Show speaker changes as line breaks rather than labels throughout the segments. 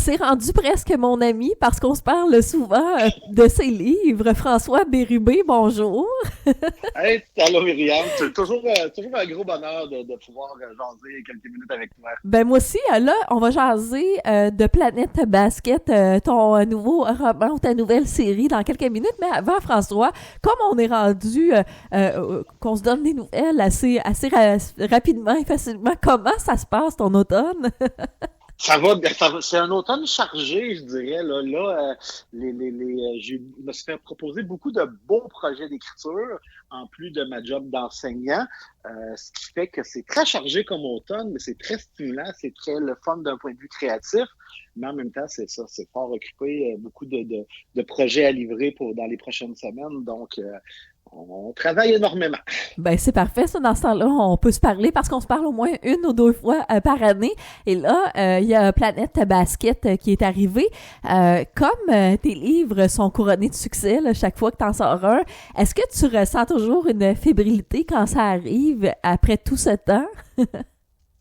c'est rendu presque mon ami parce qu'on se parle souvent de ses livres. François Bérubé, bonjour.
Hey, allô Myriam, c'est toujours un gros bonheur de pouvoir jaser quelques minutes avec toi.
Ben moi aussi, là, on va jaser de Planète Basket, ton nouveau roman ou ta nouvelle série dans quelques minutes. Mais avant, François, comme on est rendu, qu'on se donne des nouvelles rapidement et facilement, comment ça se passe ton automne?
C'est un automne chargé, je dirais. Je me suis fait proposer beaucoup de beaux projets d'écriture, en plus de ma job d'enseignant, ce qui fait que c'est très chargé comme automne, mais c'est très stimulant, c'est très le fun d'un point de vue créatif, mais en même temps, c'est ça, c'est fort occupé, beaucoup de projets à livrer dans les prochaines semaines, donc on travaille énormément.
Ben, c'est parfait, ça. Dans ce temps-là, on peut se parler parce qu'on se parle au moins une ou deux fois par année. Et là, il y a Planète Basket qui est arrivé. Comme tes livres sont couronnés de succès là, chaque fois que tu en sors un, est-ce que tu ressens toujours une fébrilité quand ça arrive après tout ce temps?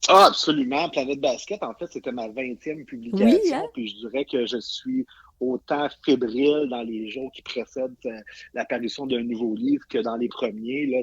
Ah, absolument. Planète Basket, en fait, c'était ma 20e
Oui, hein?
publication, puis je dirais que je suis autant fébrile dans les jours qui précèdent l'apparition d'un nouveau livre que dans les premiers. Là,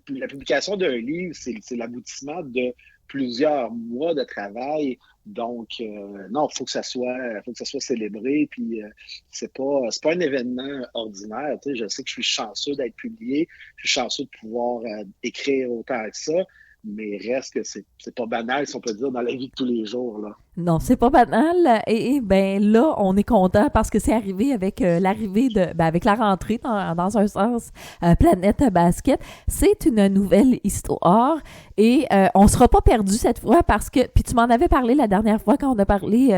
la publication d'un livre, c'est l'aboutissement de plusieurs mois de travail. Donc, non, faut que ça soit célébré. Puis, c'est pas un événement ordinaire. Tu sais, je sais que je suis chanceux d'être publié, je suis chanceux de pouvoir écrire autant que ça. Mais reste que c'est pas banal, si on peut dire, dans la vie de tous les jours, là.
Non, c'est pas banal. Et ben là, on est content parce que c'est arrivé avec avec la rentrée dans un sens, Planète Basket. C'est une nouvelle histoire et on sera pas perdu cette fois parce que, puis tu m'en avais parlé la dernière fois quand on a parlé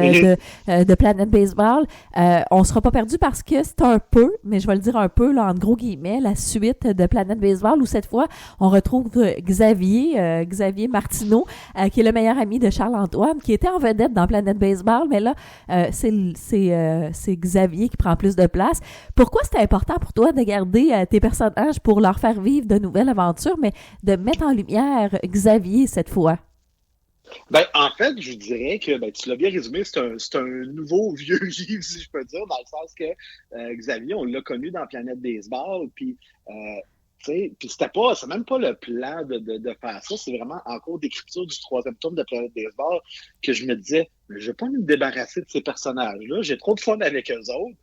de Planète Baseball. On sera pas perdu parce que c'est un peu, mais je vais le dire un peu là, en gros guillemets, la suite de Planète Baseball où cette fois on retrouve Xavier Martineau, qui est le meilleur ami de Charles-Antoine, qui était en vedette dans Planète Baseball, mais là, c'est Xavier qui prend plus de place. Pourquoi c'était important pour toi de garder tes personnages pour leur faire vivre de nouvelles aventures, mais de mettre en lumière Xavier cette fois?
Ben, en fait, je dirais que tu l'as bien résumé, c'est un nouveau vieux livre, si je peux dire, dans le sens que Xavier, on l'a connu dans Planète Baseball, puis euh, tu sais, puis c'est même pas le plan de faire ça, c'est vraiment en cours d'écriture du troisième tome de Planète Baseball que je me disais, je vais pas me débarrasser de ces personnages-là, j'ai trop de fun avec eux autres.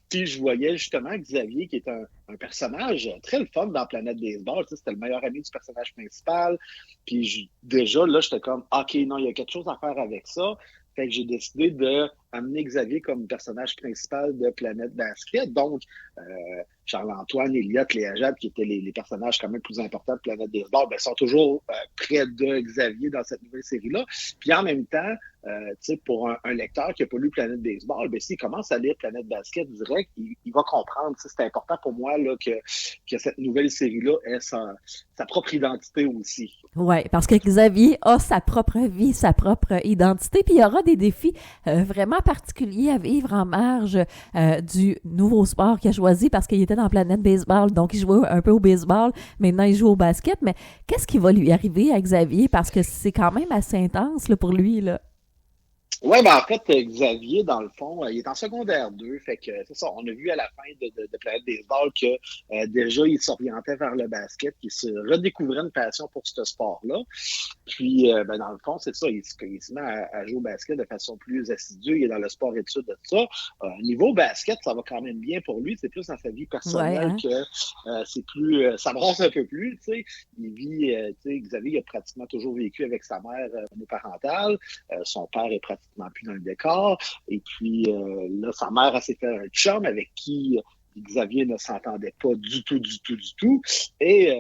Puis je voyais justement Xavier, qui est un personnage très le fun dans Planète Baseball, tu sais, c'était le meilleur ami du personnage principal. Puis déjà, là, j'étais comme, OK, non, il y a quelque chose à faire avec ça. Fait que j'ai décidé de amener Xavier comme personnage principal de Planète Basket. Donc, Charles-Antoine, Elliot, Léa Jade, qui étaient les personnages quand même plus importants de Planète Baseball, sont toujours près de Xavier dans cette nouvelle série-là. Puis en même temps, tu sais, pour un lecteur qui n'a pas lu Planète Baseball, s'il commence à lire Planète Basket direct, il va comprendre. C'est important pour moi là, que cette nouvelle série-là ait sa propre identité aussi.
Ouais, parce que Xavier a sa propre vie, sa propre identité, puis il y aura des défis vraiment particuliers à vivre en marge du nouveau sport qu'il a choisi parce qu'il était dans Planète Baseball, donc il jouait un peu au baseball, maintenant il joue au basket, mais qu'est-ce qui va lui arriver à Xavier parce que c'est quand même assez intense là, pour lui, là.
Oui, en fait, Xavier, dans le fond, il est en secondaire 2. Fait que c'est ça, on a vu à la fin de Planète Baseball que déjà, il s'orientait vers le basket, qu'il se redécouvrait une passion pour ce sport-là. Puis, dans le fond, c'est ça, il se met à jouer au basket de façon plus assidue. Il est dans le sport-études de tout ça. Niveau basket, ça va quand même bien pour lui. C'est plus dans sa vie
Ouais,
personnelle
hein?
que c'est plus, ça brasse un peu plus, tu sais. Il vit, tu sais, Xavier, il a pratiquement toujours vécu avec sa mère monoparentale. Son père est pratiquement plus dans le décor. Et puis, là, sa mère, elle s'est fait un chum avec qui Xavier ne s'entendait pas du tout, du tout, du tout. Et,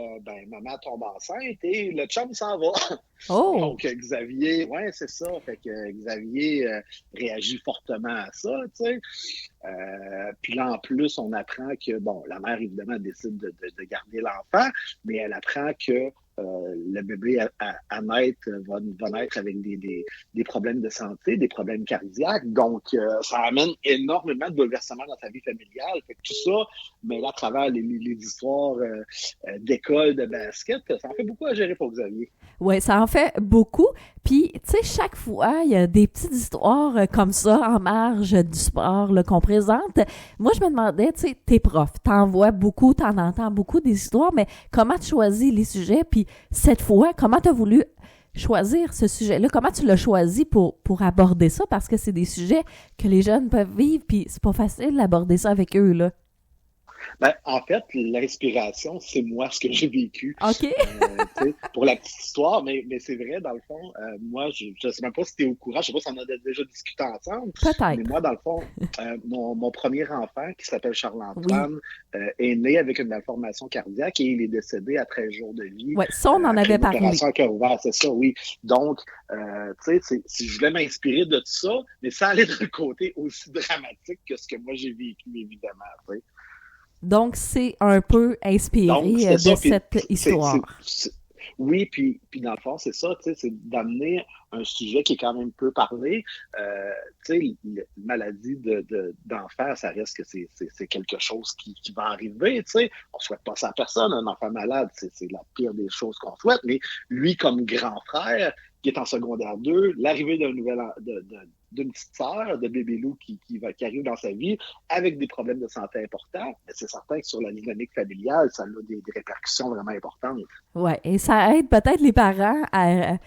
maman tombe enceinte et le chum s'en va.
Oh!
Donc, Xavier, ouais, c'est ça. Fait que Xavier réagit fortement à ça, tu sais. Puis là, en plus, on apprend que, bon, la mère, évidemment, décide de garder l'enfant, mais elle apprend que le bébé à naître va naître avec des problèmes de santé, des problèmes cardiaques. Donc, ça amène énormément de bouleversements dans sa vie familiale. Fait que tout ça, mais là, à travers les histoires d'école, de basket, ça en fait beaucoup à gérer pour Xavier.
Oui, ça en fait beaucoup. Puis, tu sais, chaque fois, il y a des petites histoires comme ça en marge du sport là, qu'on présente. Moi, je me demandais, tu sais, t'es prof, t'en vois beaucoup, t'en entends beaucoup des histoires, mais comment tu choisis les sujets? Puis, cette fois, comment t'as voulu choisir ce sujet-là? Comment tu l'as choisi pour aborder ça? Parce que c'est des sujets que les jeunes peuvent vivre, puis c'est pas facile d'aborder ça avec eux, là.
Ben, en fait, l'inspiration, c'est moi, ce que j'ai vécu.
OK.
Pour la petite histoire, mais c'est vrai, dans le fond, moi, je ne sais même pas si tu es au courant, je ne sais pas si on a déjà discuté ensemble,
Peut-être.
mais moi, dans le fond, mon premier enfant, qui s'appelle Charles-Antoine,
oui.
est né avec une malformation cardiaque et il est décédé à 13 jours de vie.
Oui, ça, on en avait parlé.
Opération à cœur ouvert, c'est ça, oui. Donc, tu sais, si je voulais m'inspirer de tout ça, mais ça allait d'un côté aussi dramatique que ce que moi j'ai vécu, évidemment, tu sais.
Donc, c'est un peu inspiré de cette histoire.
Oui, puis dans le fond, c'est ça, tu sais, c'est d'amener un sujet qui est quand même peu parlé. Tu sais, la maladie d'enfer, ça reste que c'est quelque chose qui va arriver, tu sais. On souhaite pas ça à personne, un enfant malade, c'est la pire des choses qu'on souhaite, mais lui, comme grand frère, qui est en secondaire 2, l'arrivée d'une petite sœur, de bébé Lou qui arrive dans sa vie avec des problèmes de santé importants, mais c'est certain que sur la dynamique familiale, ça a des répercussions vraiment importantes.
Oui, et ça aide peut-être les parents à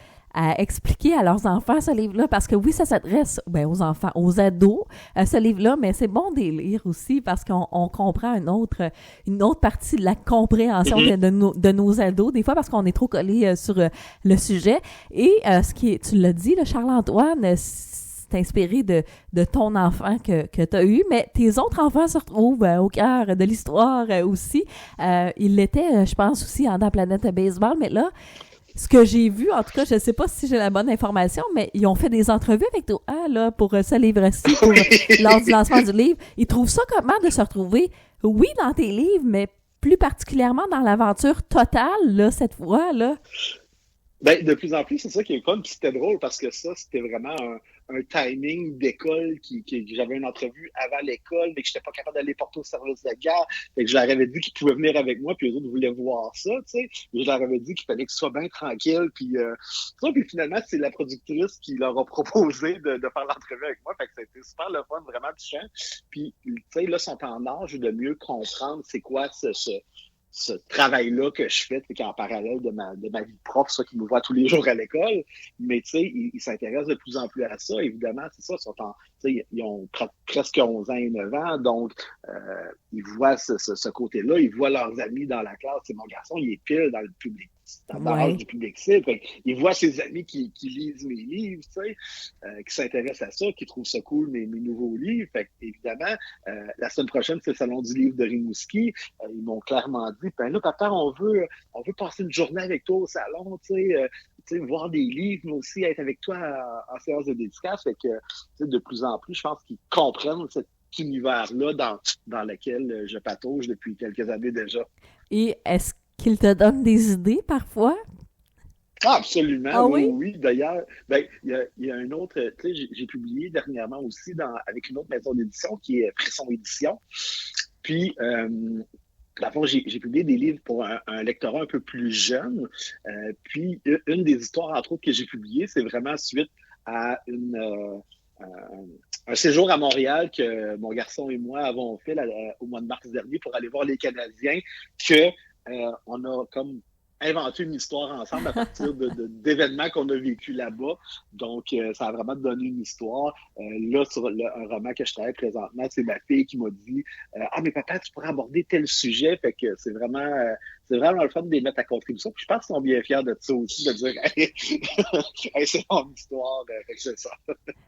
expliquer à leurs enfants ce livre-là, parce que oui, ça s'adresse aux enfants, aux ados, ce livre-là, mais c'est bon de les lire aussi parce qu'on comprend une autre partie de la compréhension de nos ados, des fois parce qu'on est trop collé sur le sujet. Et tu l'as dit, Charles-Antoine, c'est inspiré de ton enfant que tu as eu, mais tes autres enfants se retrouvent au cœur de l'histoire aussi. Il l'était, je pense, aussi dans Planète Baseball, mais là, ce que j'ai vu, en tout cas, je ne sais pas si j'ai la bonne information, mais ils ont fait des entrevues avec toi là, pour ce livre-ci, lors du lancement du livre. Ils trouvent ça comment de se retrouver, oui, dans tes livres, mais plus particulièrement dans l'aventure totale, là, cette fois, là?
Ben, de plus en plus, c'est ça qui est fun, puis c'était drôle parce que ça, c'était vraiment un timing d'école j'avais une entrevue avant l'école, mais que j'étais pas capable d'aller porter au service de garde. Fait que je leur avais dit qu'ils pouvaient venir avec moi, puis eux autres voulaient voir ça, tu sais. Je leur avais dit qu'il fallait que ce soit bien tranquille, puis puis finalement, c'est la productrice qui leur a proposé de faire l'entrevue avec moi. Fait que ça a été super le fun, vraiment touchant. Puis, tu sais, là, sont en âge de mieux comprendre c'est quoi ce travail-là que je fais, qui est en parallèle de ma vie de prof, ça, qui me voit tous les jours à l'école. Mais, tu sais, ils s'intéressent de plus en plus à ça. Évidemment, c'est ça, ils ont presque 11 ans et 9 ans, donc ils voient ce côté-là, ils voient leurs amis dans la classe. C'est mon garçon, il est pile dans le public. Dans l'âge du public cible. Il voit ses amis qui lisent mes livres, tu sais, qui s'intéressent à ça, qui trouvent ça cool, mes nouveaux livres. Fait évidemment, la semaine prochaine, c'est le Salon du livre de Rimouski. Ils m'ont clairement dit, ben là, papa, on veut passer une journée avec toi au salon, tu sais, voir des livres, mais aussi être avec toi en séance de dédicace. Fait que, tu sais, de plus en plus, je pense qu'ils comprennent cet univers-là dans lequel je patauge depuis quelques années déjà.
Et est-ce qu'il te donne des idées parfois?
Ah, absolument,
ah, oui?
Oui. D'ailleurs, il y a un autre, tu sais, j'ai publié dernièrement aussi avec une autre maison d'édition qui est Frisson Édition. Puis, j'ai publié des livres pour un lectorat un peu plus jeune. Puis, une des histoires, entre autres, que j'ai publiées, c'est vraiment suite à un séjour à Montréal que mon garçon et moi avons fait au mois de mars dernier pour aller voir les Canadiens, on a comme inventé une histoire ensemble à partir d'événements qu'on a vécu là-bas. Donc, ça a vraiment donné une histoire. Là, sur un roman que je travaille présentement, c'est ma fille qui m'a dit « Ah, mais papa, tu pourrais aborder tel sujet. » Fait que c'est vraiment le fun de les mettre à contribution. Puis je pense qu'ils sont bien fiers de ça aussi, de dire « Hey, c'est mon histoire. » Fait que c'est ça.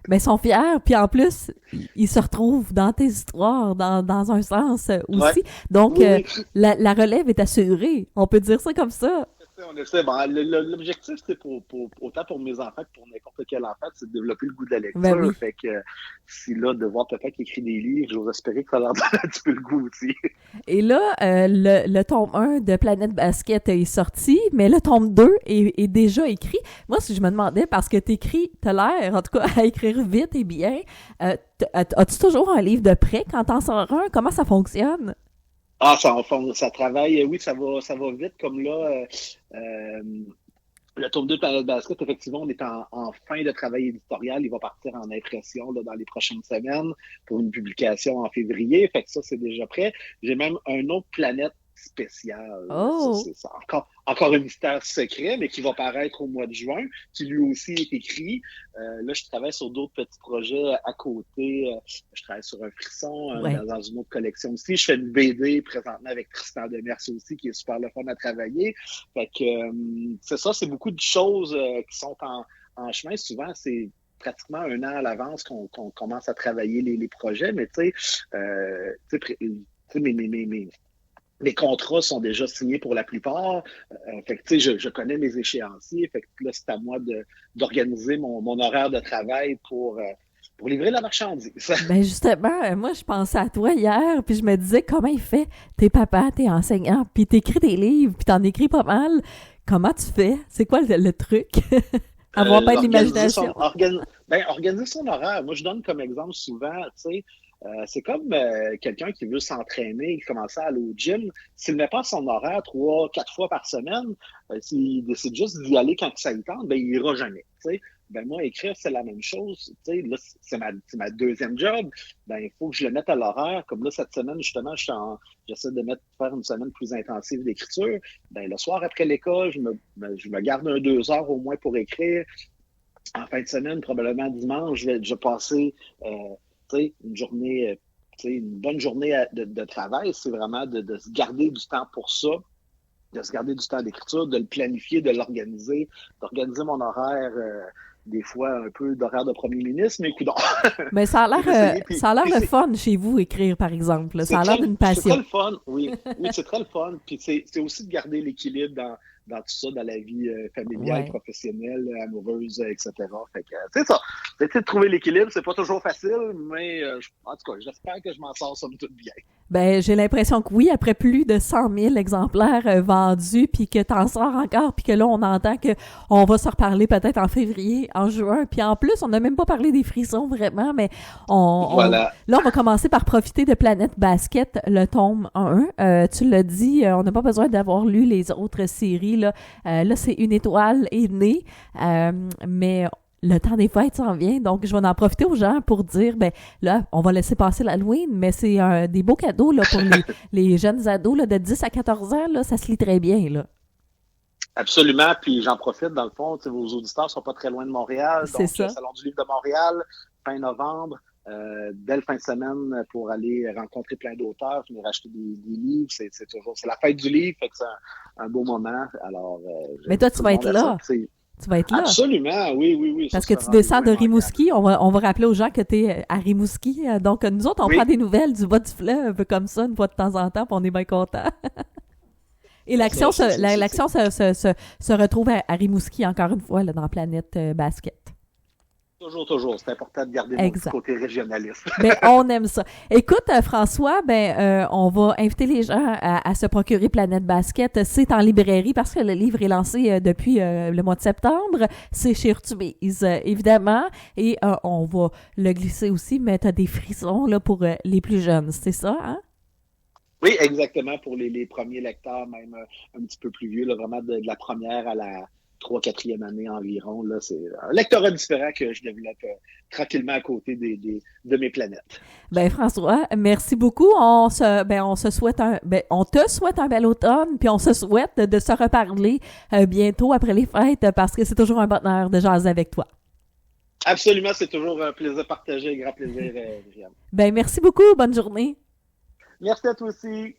Mais ils sont fiers. Puis en plus, ils se retrouvent dans tes histoires, dans un sens aussi.
Ouais.
Donc,
oui.
la relève est assurée. On peut dire ça comme ça.
On essaie. Bon, l'objectif, c'est autant pour mes enfants que pour n'importe quel enfant, c'est de développer le goût de la
Ben
lecture.
oui.
Fait que si là, de voir papa qui écrit des livres, j'ose espérer que ça leur donne un petit peu le goût aussi.
Et là, le tome 1 de Planète Basket est sorti, mais le tome 2 est déjà écrit. Moi, si je me demandais, parce que t'as l'air, en tout cas, à écrire vite et bien, as-tu toujours un livre de prêt quand t'en sors un? Comment ça fonctionne?
Ah, ça travaille, oui, ça va vite, comme là, le tome 2 de Planète Basket, effectivement, on est en fin de travail éditorial. Il va partir en impression là, dans les prochaines semaines pour une publication en février. Fait que ça, c'est déjà prêt. J'ai même un autre Planète spécial.
Oh!
C'est encore un mystère secret, mais qui va paraître au mois de juin, qui lui aussi est écrit. Là, je travaille sur d'autres petits projets à côté. Je travaille sur un frisson
Ouais.
dans une autre collection aussi. Je fais une BD présentement avec Tristan Demers aussi, qui est super le fun à travailler. Fait que c'est ça, c'est beaucoup de choses qui sont en chemin. Souvent, c'est pratiquement un an à l'avance qu'on commence à travailler les projets, mais tu sais, mes contrats sont déjà signés pour la plupart. Fait que, tu sais, je connais mes échéanciers. Fait que là, c'est à moi d'organiser mon horaire de travail pour livrer la marchandise.
Ben justement, moi, je pensais à toi hier, puis je me disais, comment il fait? T'es papa, t'es enseignant, puis t'écris des livres, puis t'en écris pas mal. Comment tu fais? C'est quoi le truc? Avoir pas de l'imagination.
Organiser son horaire. Moi, je donne comme exemple souvent, tu sais, c'est comme quelqu'un qui veut s'entraîner, commencer à aller au gym. S'il ne met pas son horaire 3, 4 fois par semaine, s'il décide juste d'y aller quand ça lui tente, ben, il ira jamais. Tu sais. Ben, moi, écrire, c'est la même chose. Tu sais, là, c'est ma deuxième job. Ben, il faut que je le mette à l'horaire. Comme là, cette semaine, justement, j'essaie de faire une semaine plus intensive d'écriture. Ben, le soir après l'école, je me garde 2 heures au moins pour écrire. En fin de semaine, probablement dimanche, je vais passer une journée, une bonne journée de travail. C'est vraiment de se garder du temps pour ça, de se garder du temps d'écriture, de le planifier, de l'organiser, d'organiser mon horaire, des fois un peu d'horaire de premier ministre, mais coudonc.
Mais ça a l'air le fun chez vous, écrire, par exemple. Ça a l'air d'une
C'est très
passion.
le fun, oui. Oui, c'est très le fun. Puis c'est aussi de garder l'équilibre dans tout ça, dans la vie familiale,
Ouais.
professionnelle, amoureuse, etc. Fait que, c'est ça. C'est de trouver l'équilibre. C'est pas toujours facile, mais en tout cas, j'espère que je m'en sors somme toute bien.
Ben, j'ai l'impression que oui, après plus de 100 000 exemplaires vendus, puis que t'en sors encore, puis que là, on entend que on va se reparler peut-être en février, en juin, puis en plus, on n'a même pas parlé des frissons vraiment, mais
Voilà.
là, on va commencer par profiter de Planète Basket, le tome 1. Tu l'as dit, on n'a pas besoin d'avoir lu les autres séries, là. Là, c'est Une étoile est née, mais le temps des fêtes s'en vient, donc je vais en profiter aux gens pour dire, ben là, on va laisser passer l'Halloween, mais c'est des beaux cadeaux là, pour les jeunes ados là, de 10 à 14 ans, là, ça se lit très bien. Là.
Absolument. Puis j'en profite, dans le fond, vos auditeurs sont pas très loin de Montréal.
C'est
Donc,
ça.
Salon du Livre de Montréal, fin novembre. Belle fin de semaine pour aller rencontrer plein d'auteurs, venir acheter des livres. C'est la fête du livre, fait que c'est un beau moment. Alors,
mais toi, tu vas être là. Tu vas être là.
Absolument, oui.
Parce que tu descends de Rimouski. On va rappeler aux gens que tu es à Rimouski. Donc, nous autres, on prend des nouvelles du bas du fleuve comme ça, une fois de temps en temps, puis on est bien contents. Et l'action se retrouve à Rimouski, encore une fois, là, dans Planète Basket.
Toujours. C'est important de garder mon petit côté régionaliste.
Ben, on aime ça. Écoute, François, on va inviter les gens à se procurer Planète Basket. C'est en librairie parce que le livre est lancé depuis le mois de septembre. C'est chez Urtubise, évidemment. Et on va le glisser aussi, mais tu as des frissons là, pour les plus jeunes. C'est ça, hein?
Oui, exactement. Pour les premiers lecteurs, même un petit peu plus vieux, là, vraiment de la première à la 3, 4e année environ. Là, c'est un lectorat différent que je développe tranquillement à côté de mes planètes.
Ben François, merci beaucoup. On te souhaite un bel automne, puis on se souhaite de se reparler bientôt après les fêtes parce que c'est toujours un bonheur de jaser avec toi.
Absolument, c'est toujours un plaisir partagé, un grand plaisir, Viviane.
Ben merci beaucoup, bonne journée.
Merci à toi aussi.